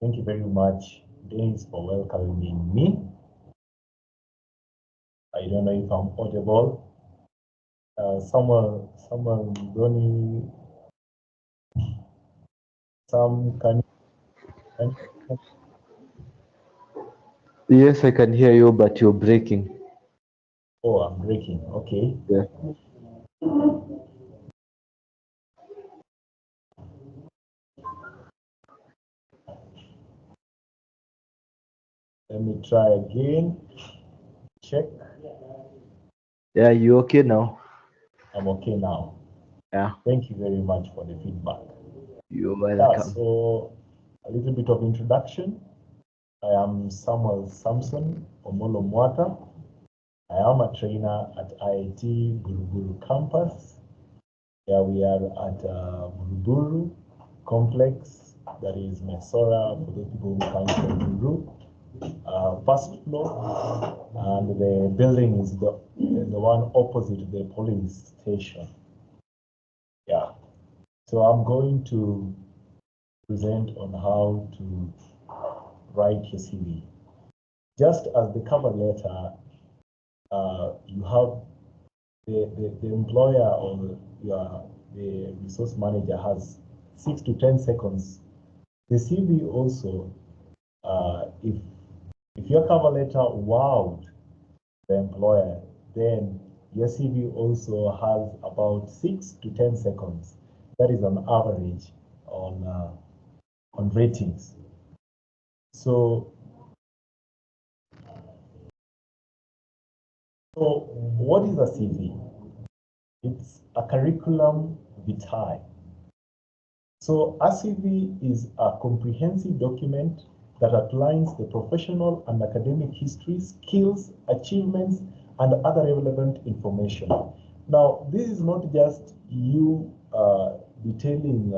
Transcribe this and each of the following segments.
Thank you very much, Dennis, for welcoming me. I don't know if I'm audible. Someone, Donny, can Yes, I can hear you, but you're breaking. oh, I'm breaking. Okay. Yeah. Let me try again. Check. Yeah, you okay now? I'm okay now. Yeah, Thank you very much for the feedback. you're Yeah, welcome. so a little bit of introduction. I am Samuel Samson Omolo Mwata. I am a trainer at IIT Buruburu campus. Yeah, we are at Buruburu complex, that is Mesora for those people who come from Buruburu. First floor, and the building is the one opposite the police station. Yeah, so I'm going to present on how to write your CV. Just as the cover letter, you have the employer or the resource manager has 6 to 10 seconds. The CV also, if your cover letter wowed the employer, then your CV also has about 6 to 10 seconds. That is an average on ratings. So, so what is a CV? It's a curriculum vitae. So a CV is a comprehensive document that outlines the professional and academic history, skills, achievements, and other relevant information. Now, this is not just you detailing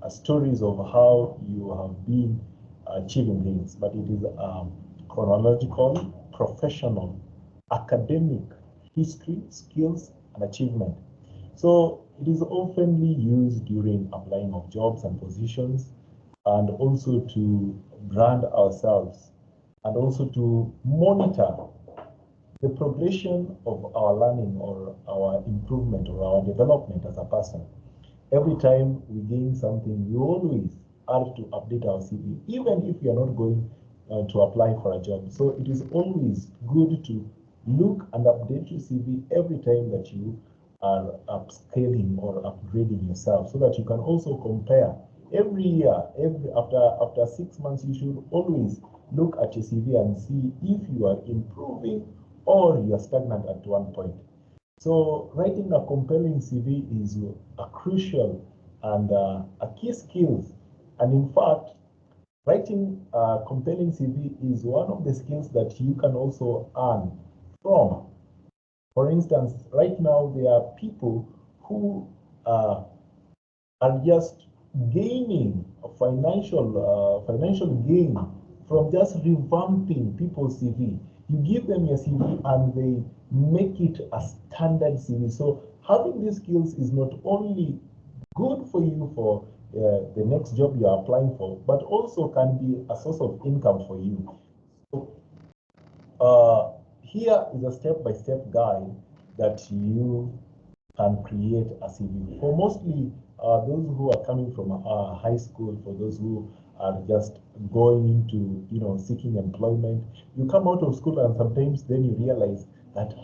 stories of how you have been achieving things, but it is chronological, professional, academic history, skills, and achievement. So it is oftenly used during applying of jobs and positions, and also to brand ourselves, and also to monitor the progression of our learning or our improvement or our development as a person. Every time we gain something, we always have to update our CV, even if we are not going to apply for a job. So it is always good to look and update your CV every time that you are upscaling or upgrading yourself, so that you can also compare every year. After 6 months, you should always look at your CV and see if you are improving or you are stagnant at one point. So writing a compelling CV is a crucial and a key skill. And in fact, writing a compelling CV is one of the skills that you can also earn from. For instance, right now there are people who are just gaining a financial gain from just revamping people's CV. You give them your CV and they make it a standard CV. So having these skills is not only good for you for the next job you are applying for, but also can be a source of income for you. So here is a step-by-step guide that you can create a CV. For mostly those who are coming from high school, for those who are just going into, seeking employment, you come out of school and sometimes then you realize that,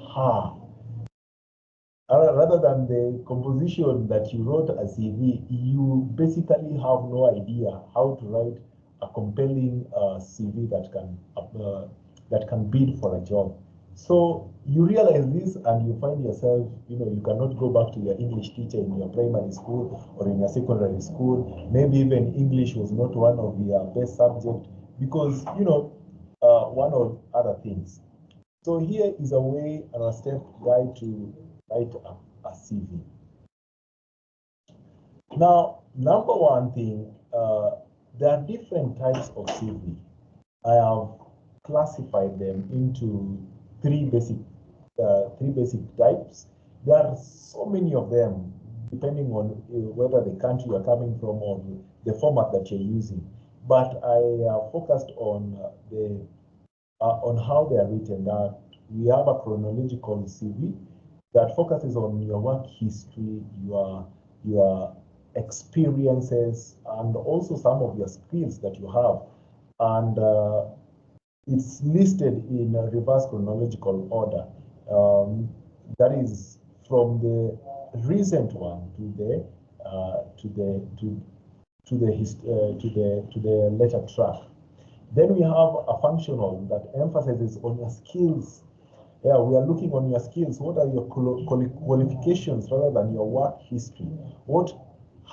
rather than the composition that you wrote a CV, you basically have no idea how to write a compelling CV that can bid for a job. So you realize this and you find yourself, you cannot go back to your English teacher in your primary school or in your secondary school. Maybe even English was not one of your best subjects because, one of other things. So here is a way and a step guide to write a CV. Now, number one thing, there are different types of CV. I have classified them into three basic types. There are so many of them, depending on whether the country you're coming from or the format that you're using. but I focused on on how they are written. We have a chronological CV that focuses on your work history, your experiences, and also some of your skills that you have. And it's listed in a reverse chronological order. That is from the recent one to the later track. Then we have a functional that emphasizes on your skills. Yeah, we are looking on your skills. What are your qualifications rather than your work history? What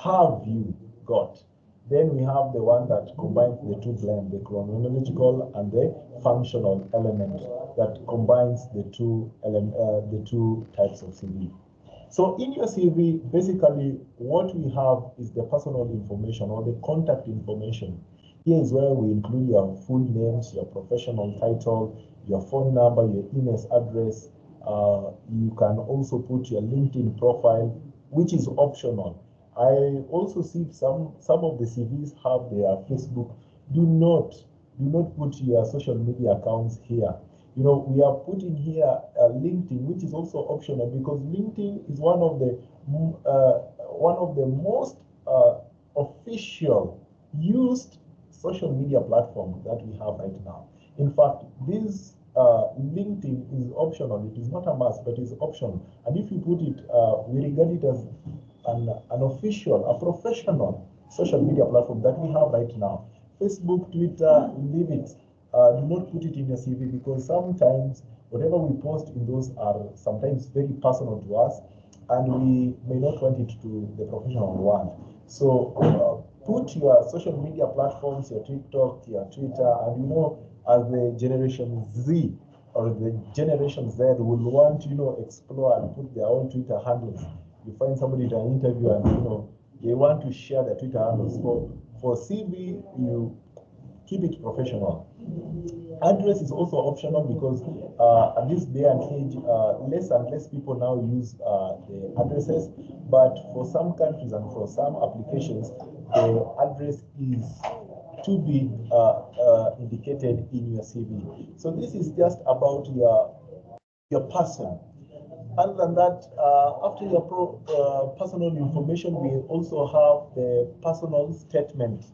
have you got? Then we have the one that combines the two blend, the chronological and the functional element that combines the two types of CV. So in your CV, basically what we have is the personal information or the contact information. Here is where we include your full names, your professional title, your phone number, your email address. You can also put your LinkedIn profile, which is optional. I also see some of the CVs have their Facebook. Do not put your social media accounts here. You know, we are putting here LinkedIn, which is also optional because LinkedIn is one of the most official used social media platform that we have right now. In fact, this LinkedIn is optional. It is not a must, but it's optional. And if you put it, we regard it as an official, a professional social media platform that we have right now. Facebook, Twitter, leave it. Do not put it in your CV because sometimes whatever we post in those are sometimes very personal to us, and we may not want it to the professional world. So put your social media platforms, your TikTok, your Twitter, and you know, as the Generation Z or the Generation Z will want to, you know, explore and put their own Twitter handles. You find somebody in an interview and, you know, they want to share their Twitter handles. For CV, you keep it professional. Address is also optional because at this day and age, less and less people now use the addresses. But for some countries and for some applications, the address is to be indicated in your CV. So this is just about your person. Other than that, after your personal information, we also have the personal statement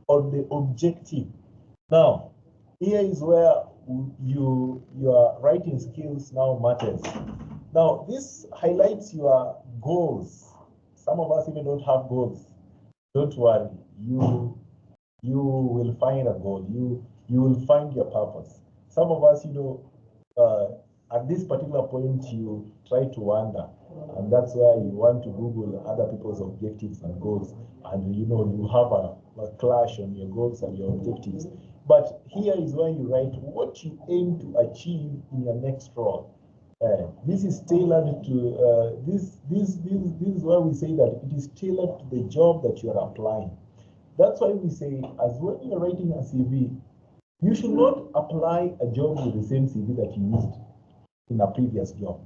or the objective. Now, here is where your writing skills now matters. Now, this highlights your goals. Some of us even don't have goals. Don't worry, you will find a goal. You will find your purpose. Some of us, you know, at this particular point, you try to wonder, and that's why you want to Google other people's objectives and goals, and you know you have a clash on your goals and your objectives. But here is where you write what you aim to achieve in your next role. This is tailored to this is why we say that it is tailored to the job that you are applying. That's why we say, as when you're writing a CV, you should not apply a job with the same CV that you used in a previous job.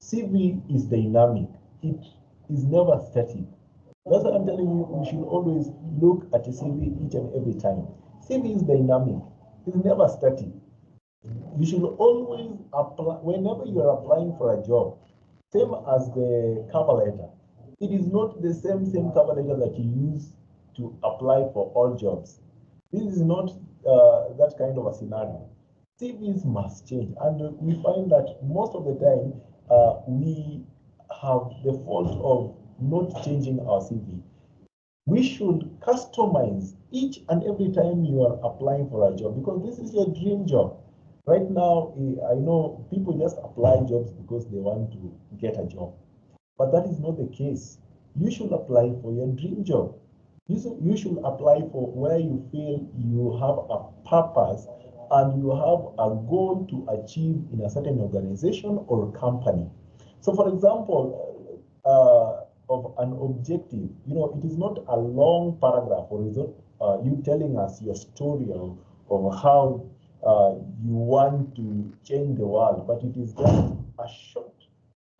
CV is dynamic. It is never static. That's why I'm telling you, you should always look at a CV each and every time. CV is dynamic. It's never static. You should always apply, whenever you are applying for a job, same as the cover letter. It is not the same cover letter that you use to apply for all jobs. This is not that kind of a scenario. CVs must change, and we find that most of the time we have the fault of not changing our CV. We should customize each and every time you are applying for a job because this is your dream job. Right now, I know people just apply jobs because they want to get a job, but that is not the case. You should apply for your dream job. You should apply for where you feel you have a purpose and you have a goal to achieve in a certain organization or company. So, for example, of an objective, you know, it is not a long paragraph or is it you telling us your story of how you want to change the world, but it is just a short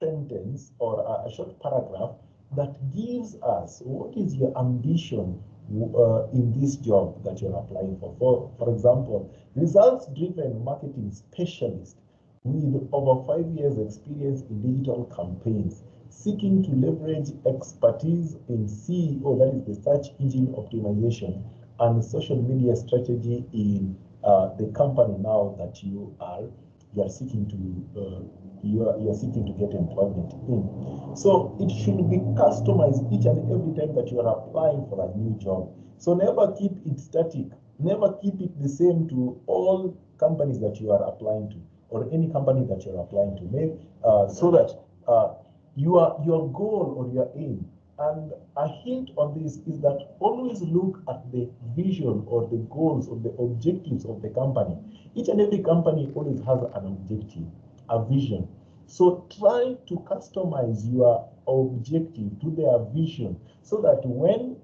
sentence or a short paragraph that gives us what is your ambition, in this job that you're applying for. For example, results-driven marketing specialist with over 5 years experience in digital campaigns, seeking to leverage expertise in SEO, that is the search engine optimization, and social media strategy in the company now that you are seeking to get employment in. So it should be customized each and every time that you are applying for a new job. So never keep it static. Never keep it the same to all companies that you are applying to, or any company that you're applying to. Make so that your goal or your aim. And a hint on this is that always look at the vision or the goals or the objectives of the company. Each and every company always has an objective, a vision. So try to customize your objective to their vision so that when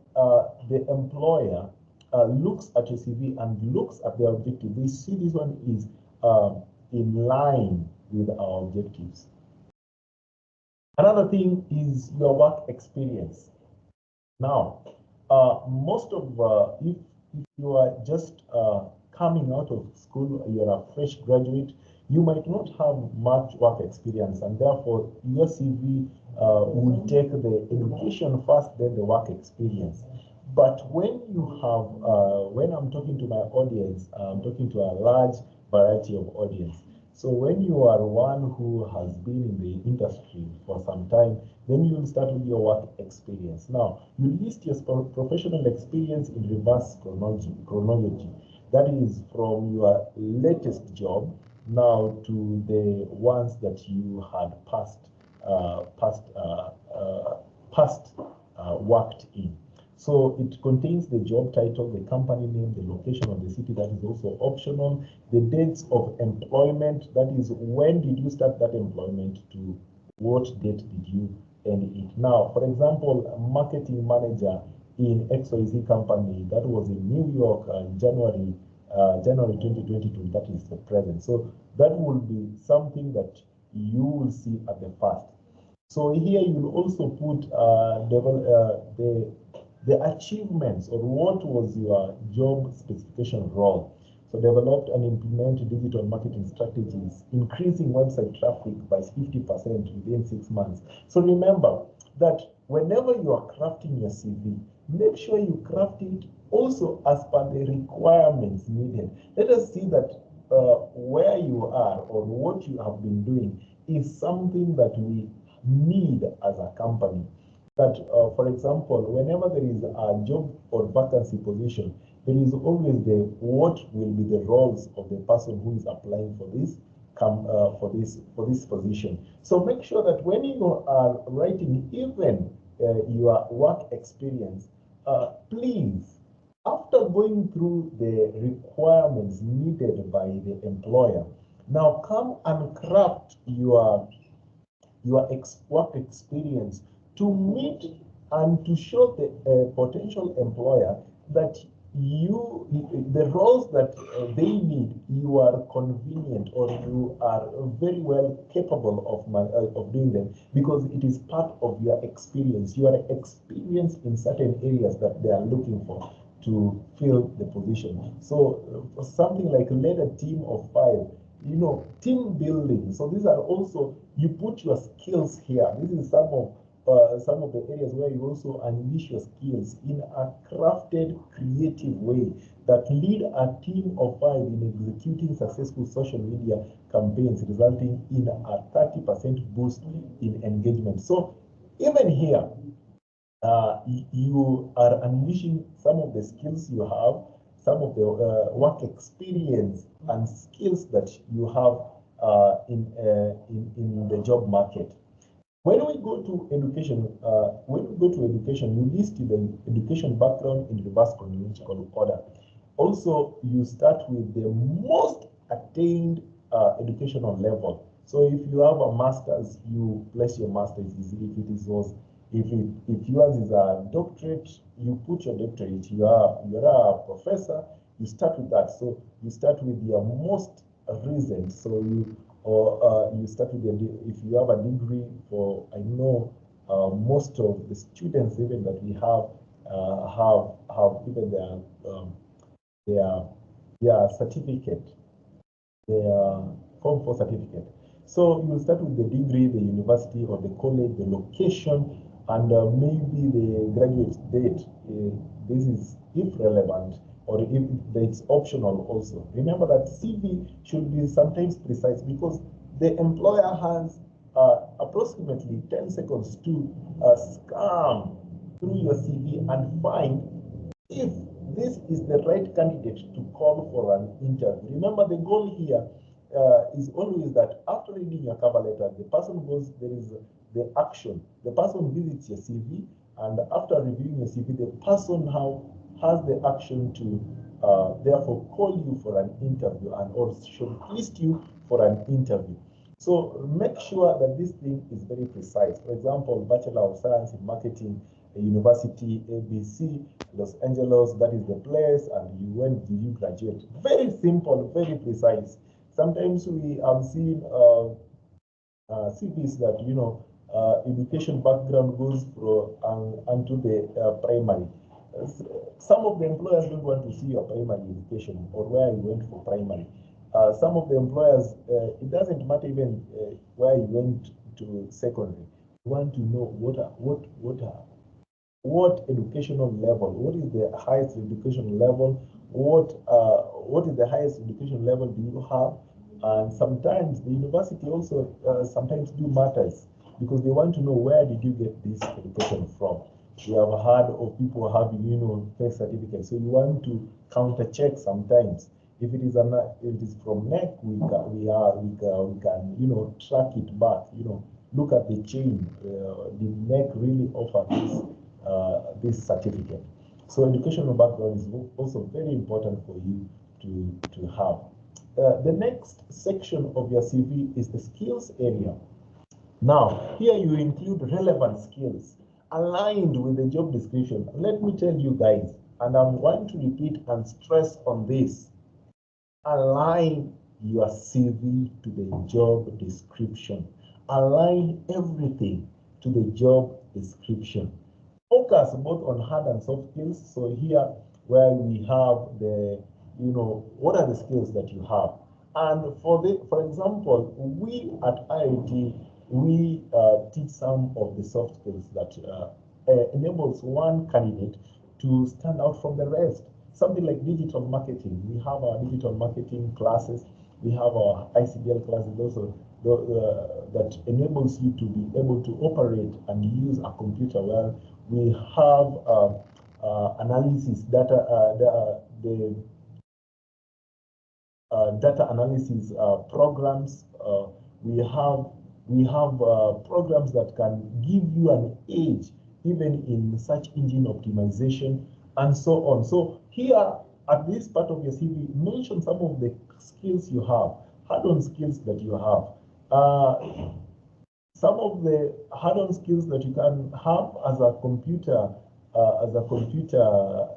the employer looks at your CV and looks at their objective, they see this one is in line with our objectives. Another thing is your work experience. Now, most of if you are just coming out of school, you're a fresh graduate, you might not have much work experience, and therefore your CV will take the education first, then the work experience. But when you have, when I'm talking to my audience, I'm talking to a large variety of audience. So when you are one who has been in the industry for some time, then you will start with your work experience. Now, you list your professional experience in reverse chronology. That is from your latest job now to the ones that you had worked in. So it contains the job title, the company name, the location of the city, that is also optional, the dates of employment, that is when did you start that employment to what date did you end it. Now, for example, a marketing manager in XYZ company, that was in New York, January 2022, that is the present. So that will be something that you will see at the first. So here you will also put the achievements or what was your job specification role. So developed and implement digital marketing strategies, increasing website traffic by 50% within 6 months. So remember that whenever you are crafting your CV, make sure you craft it also as per the requirements needed. Let us see that where you are or what you have been doing is something that we need as a company. That, for example, whenever there is a job or vacancy position, there is always what will be the roles of the person who is applying for this position. So make sure that when you are writing even your work experience, please, after going through the requirements needed by the employer, now come and craft your work experience to meet and to show the potential employer that the roles that they need, you are convenient or you are very well capable of doing them, because it is part of your experience. You are experienced in certain areas that they are looking for to fill the position. So something like lead a team of 5, team building. So these are also, you put your skills here. This is some of the areas where you also unleash your skills in a crafted, creative way that lead a team of 5 in executing successful social media campaigns, resulting in a 30% boost in engagement. So even here, you are unleashing some of the skills you have, some of the work experience and skills that you have in the job market. When we go to education, you list the education background in reverse chronological order. Also, you start with the most attained educational level. So if you have a master's, you place your master's. If yours is a doctorate, you put your doctorate. You're a professor, you start with that. So you start with your most recent. So you start with if you have a degree. For I know most of the students even that we have have given their their certificate, their form for certificate. So you start with the degree, the university or the college, the location, and maybe the graduate date. This is if relevant, or if it's optional also. Remember that CV should be sometimes precise, because the employer has approximately 10 seconds to scan through your CV and find if this is the right candidate to call for an interview. Remember, the goal here is always that after reading your cover letter, the person goes, there is the action. The person visits your CV, and after reviewing your CV, the person now has the action to therefore call you for an interview and or shortlist you for an interview. So make sure that this thing is very precise. For example, Bachelor of Science in Marketing, University ABC, Los Angeles, that is the place, and when did you graduate? Very simple, very precise. Sometimes we have seen CVs that, you know, education background goes onto the primary. Some of the employers don't want to see your primary education or where you went for primary. Some of the employers, it doesn't matter even where you went to secondary. You want to know what educational level, what is the highest education level, what is the highest education level do you have? And sometimes the university also sometimes do matters, because they want to know where did you get this education from. We have heard of people having, you know, fake certificates. So you want to counter check sometimes. If it is from NEC, we can, you know, track it back. You know, look at the chain. Did NEC really offer this certificate? So educational background is also very important for you to have. The next section of your CV is the skills area. Now, here you include relevant skills aligned with the job description. Let me tell you guys, and I'm going to repeat and stress on this: align your CV to the job description. Align everything to the job description. Focus both on hard and soft skills. So here, where we have the, you know, what are the skills that you have? And for example, we at IIT, we teach some of the soft skills that enables one candidate to stand out from the rest. Something like digital marketing. We have our digital marketing classes. We have our ICDL classes also that enables you to be able to operate and use a computer well. We have analysis data, data analysis programs. We have programs that can give you an edge even in search engine optimization and so on. So here at this part of your CV, mention some of the skills you have, hard-on skills that you have. Some of the hard-on skills that you can have as a computer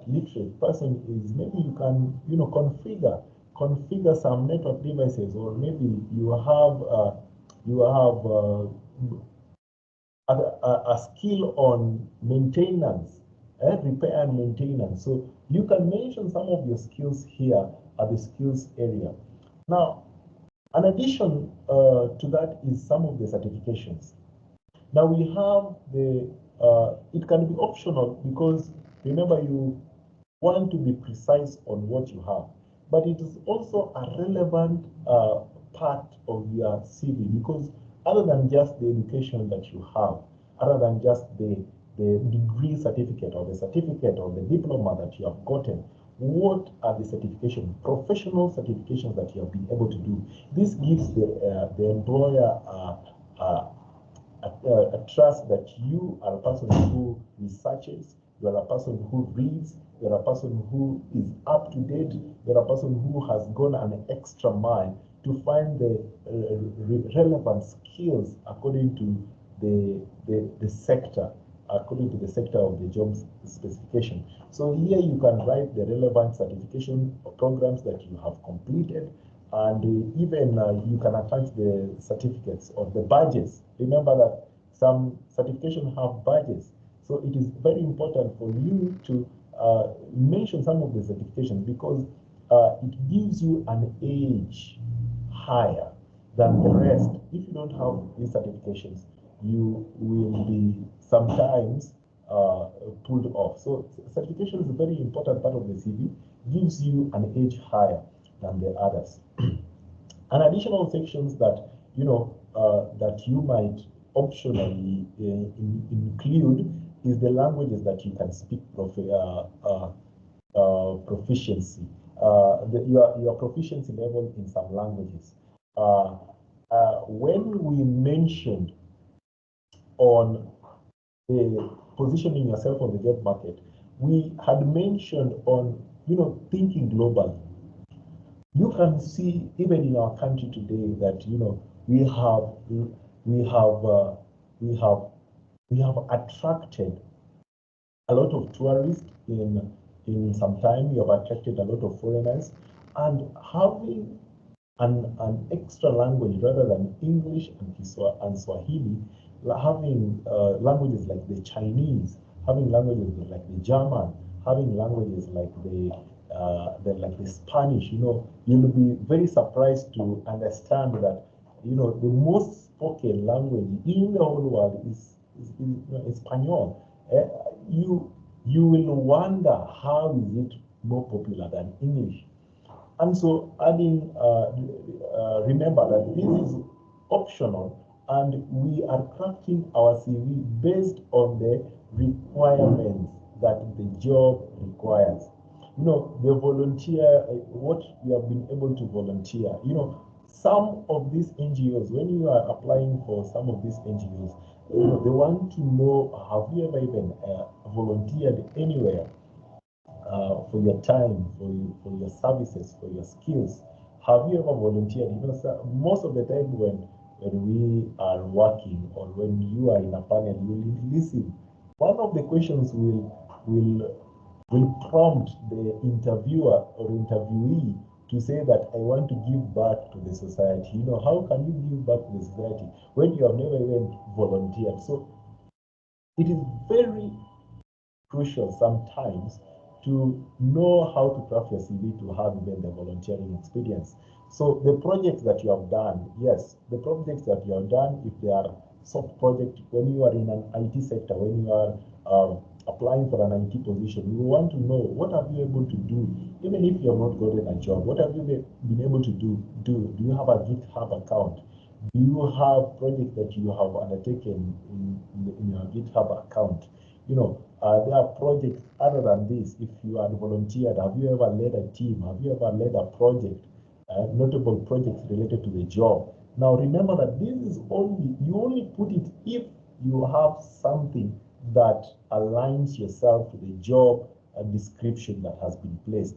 literate person is maybe you can, you know, configure some network devices, or maybe you have a skill on maintenance, repair and maintenance. So you can mention some of your skills here at the skills area. Now, an addition to that is some of the certifications. Now we have it can be optional, because remember, you want to be precise on what you have, but it is also a relevant part of your CV, because other than just the education that you have, other than just the degree certificate or the diploma that you have gotten, what are the certification, professional certifications that you have been able to do? This gives the employer a trust that you are a person who researches, you are a person who reads, you are a person who is up to date, you are a person who has gone an extra mile to find the relevant skills according to the sector, according to the sector of the job specification. So here you can write the relevant certification programs that you have completed, and even you can attach the certificates or the badges. Remember that some certifications have badges. So it is very important for you to mention some of the certifications, because it gives you an edge higher than the rest. If you don't have these certifications, you will be sometimes pulled off. So certification is a very important part of the CV, gives you an edge higher than the others. An additional sections that that you might optionally include is the languages that you can speak proficiency, your proficiency level in some languages. When we mentioned on the positioning yourself on the job market, we had mentioned on thinking globally. You can see even in our country today that we have attracted a lot of tourists in some time. You have attracted a lot of foreigners, and having an extra language rather than English and Swahili, having languages like the Chinese, having languages like the German, having languages like the Spanish, you'll be very surprised to understand that the most spoken language in the whole world is Espanol. You will wonder how is it more popular than English. And so remember that this is optional, and we are crafting our CV based on the requirements that the job requires. The volunteer, what you have been able to volunteer. Some of these NGOs, when you are applying for some of these NGOs, they want to know, have you ever even volunteered anywhere for your time, for your services, for your skills? Have you ever volunteered? Most of the time when we are working or when you are in a panel, you will listen. One of the questions will prompt the interviewer or interviewee to say that I want to give back to the society. How can you give back to the society when you have never even volunteered? So it is very crucial sometimes to know how to craft your CV to have even the volunteering experience. So the projects that you have done, yes, the projects that you have done, if they are soft projects, when you are in an IT sector, when you are applying for an IT position, we want to know what have you able to do, even if you have not gotten a job. What have you been able to do? Do you have a GitHub account? Do you have projects that you have undertaken in your GitHub account? There are projects other than this. If you are volunteered, have you ever led a team? Have you ever led a project? Notable projects related to the job. Now remember that this is you only put it if you have something that aligns yourself to the job description that has been placed.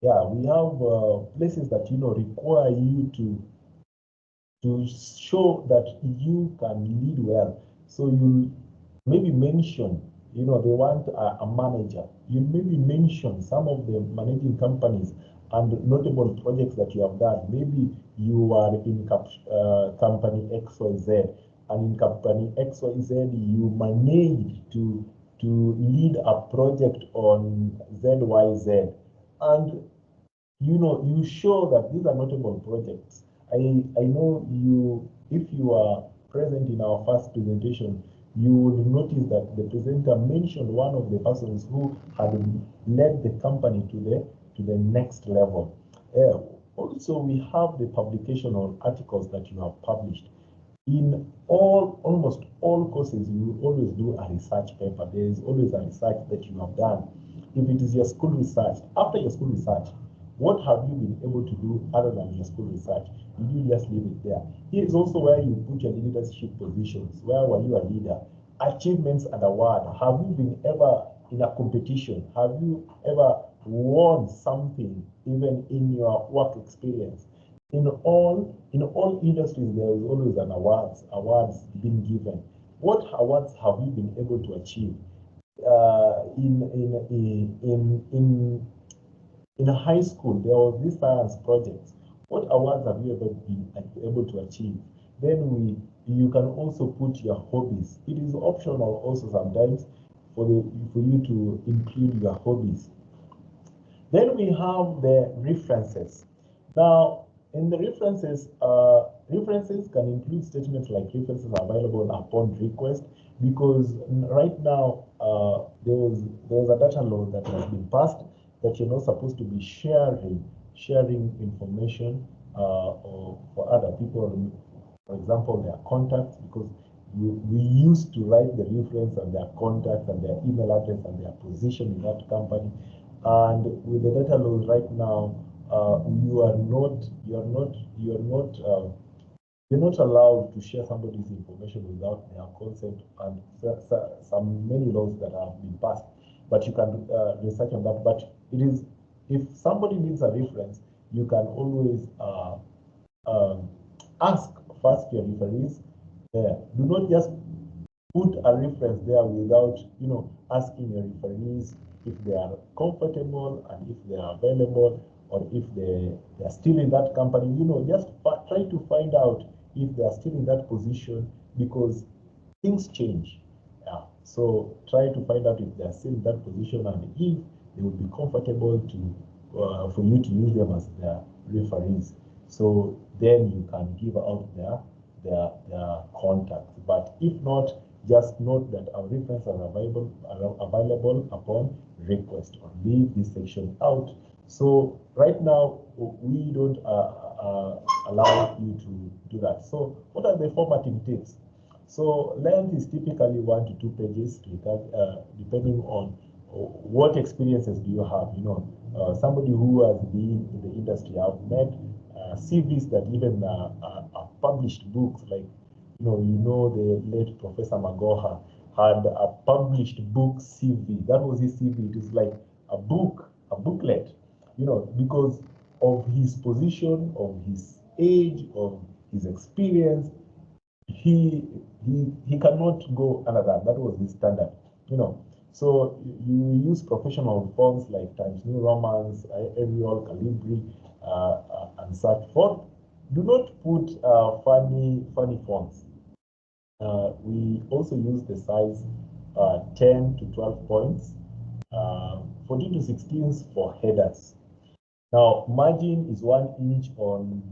Yeah, we have places that require you to show that you can lead well. So you maybe mention, they want a manager. You maybe mention some of the managing companies and notable projects that you have done. Maybe you are in company XYZ, and in company XYZ you managed to lead a project on ZYZ, and you show that these are notable projects. I know if you are present in our first presentation, you would notice that the presenter mentioned one of the persons who had led the company to the next level. Also, we have the publication on articles that you have published. In almost all courses, you always do a research paper. There is always a research that you have done. If it is your school research, after your school research, what have you been able to do other than your school research? Did you just leave it there? Here is also where you put your leadership positions. Where were you a leader? Achievements and award. Have you been ever in a competition? Have you ever won something even in your work experience? In all industries, there is always an awards being given. What awards have you been able to achieve? In high school, there was this science project. What awards have you ever been able to achieve? Then you can also put your hobbies. It is optional also sometimes. for you to include your hobbies. Then we have the references. Now, in the references, references can include statements like references are available upon request, because right now there was a data law that has been passed that you're not supposed to be sharing information or for other people, for example, their contacts, because we used to write the reference and their contacts and their email address and their position in that company. And with the data laws right now, you're not allowed to share somebody's information without their consent, and some many laws that have been passed. But you can research on that. But it is, if somebody needs a reference, you can always ask first your referees there. Do not just put a reference there without asking your referees if they are comfortable and if they are available, or if they are still in that company. Just try to find out if they are still in that position, because things change. Yeah. So try to find out if they are still in that position and if they will be comfortable to for you to use them as their referees. So then you can give out their contacts. But if not, just note that our references are available upon request, or leave this section out. So right now we don't allow you to do that. So what are the formatting tips? So length is typically 1 to 2 pages, depending on what experiences do you have. Somebody who has been in the industry, I've met CVs that even are published books, like the late Professor Magoha had a published book CV. That was his CV. It is like a booklet, because of his position, of his age, of his experience. He cannot go another. That was his standard, So you use professional fonts like Times New Romans, Arial, Calibri, and such forth. Do not put funny fonts. We also use the size 10 to 12 points, 14 to 16 for headers. Now, margin is 1 inch on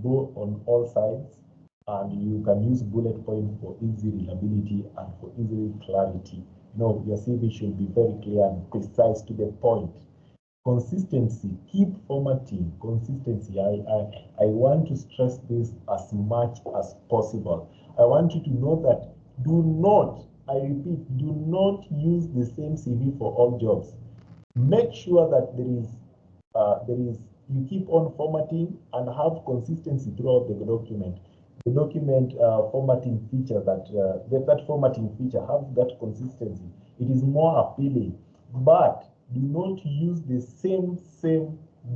all sides, and you can use bullet point for easy readability and for easy clarity. Your CV should be very clear and precise, to the point. Consistency, keep formatting. Consistency. I want to stress this as much as possible. I want you to know that do not, I repeat, do not use the same CV for all jobs. Make sure that you keep on formatting and have consistency throughout the document. The document formatting feature, that formatting feature, have that consistency. It is more appealing. But do not use the same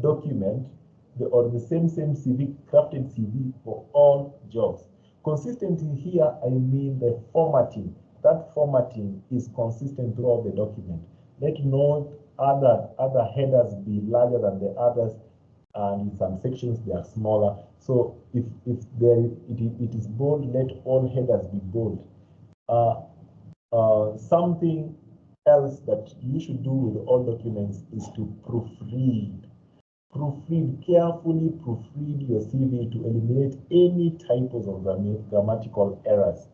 document or the same CV, crafted CV for all jobs. Consistency here, I mean the formatting. That formatting is consistent throughout the document. Let no other headers be larger than the others, and in some sections they are smaller. So if it is bold, let all headers be bold. Something else that you should do with all documents is to proofread. Carefully proofread your CV to eliminate any typos or grammatical errors.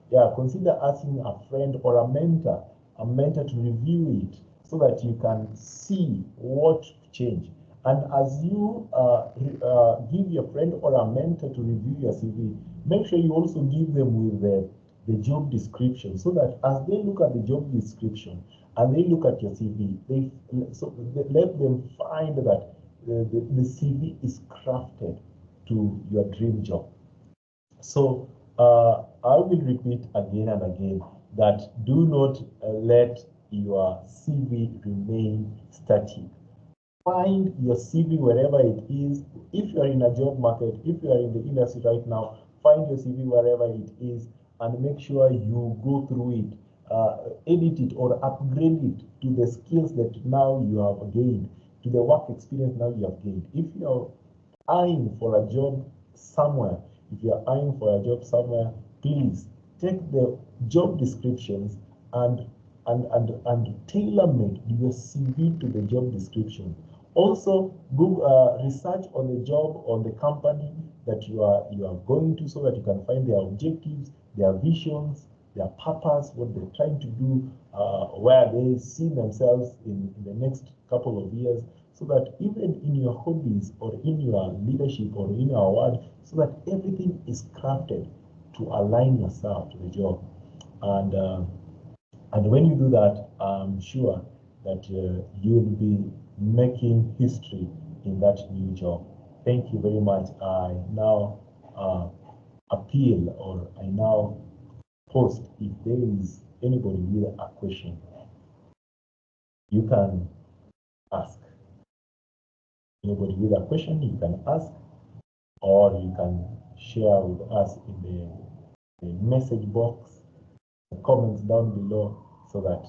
Yeah, consider asking a friend or a mentor to review it, so that you can see what to change. And as you give your friend or a mentor to review your CV, make sure you also give them with the job description, so that as they look at the job description and they look at your CV, let them find that the CV is crafted to your dream job. So I will repeat again and again that do not let your CV remain static. Find your CV wherever it is. If you are in a job market, if you are in the industry right now, find your CV wherever it is and make sure you go through it, edit it or upgrade it to the skills that now you have gained, to the work experience now you have gained. If you are eyeing for a job somewhere, please take the job descriptions and and tailor-make your CV to the job description. Also, Google, research on the job, on the company that you are going to, so that you can find their objectives, their visions, their purpose, what they're trying to do, where they see themselves in the next couple of years, so that even in your hobbies or in your leadership or in your award, so that everything is crafted to align yourself to the job. And when you do that, I'm sure that you'll be making history in that new job. Thank you very much. I now appeal, or I now post, if there is anybody with a question, you can ask. Anybody with a question, you can ask, or you can share with us in the message box, the comments down below, so that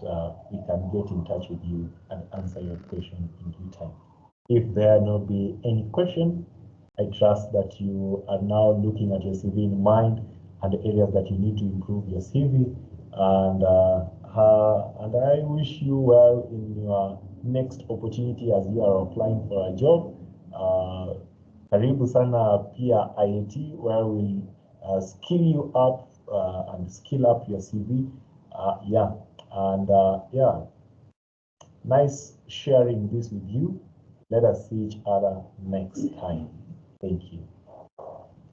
we can get in touch with you and answer your question in due time. If there not be any question, I trust that you are now looking at your CV in mind and the areas that you need to improve your CV. And I wish you well in your next opportunity as you are applying for a job. Karibu sana pia IAT, where we'll skill you up and skill up your CV. Nice sharing this with you. Let us see each other next time. Thank you.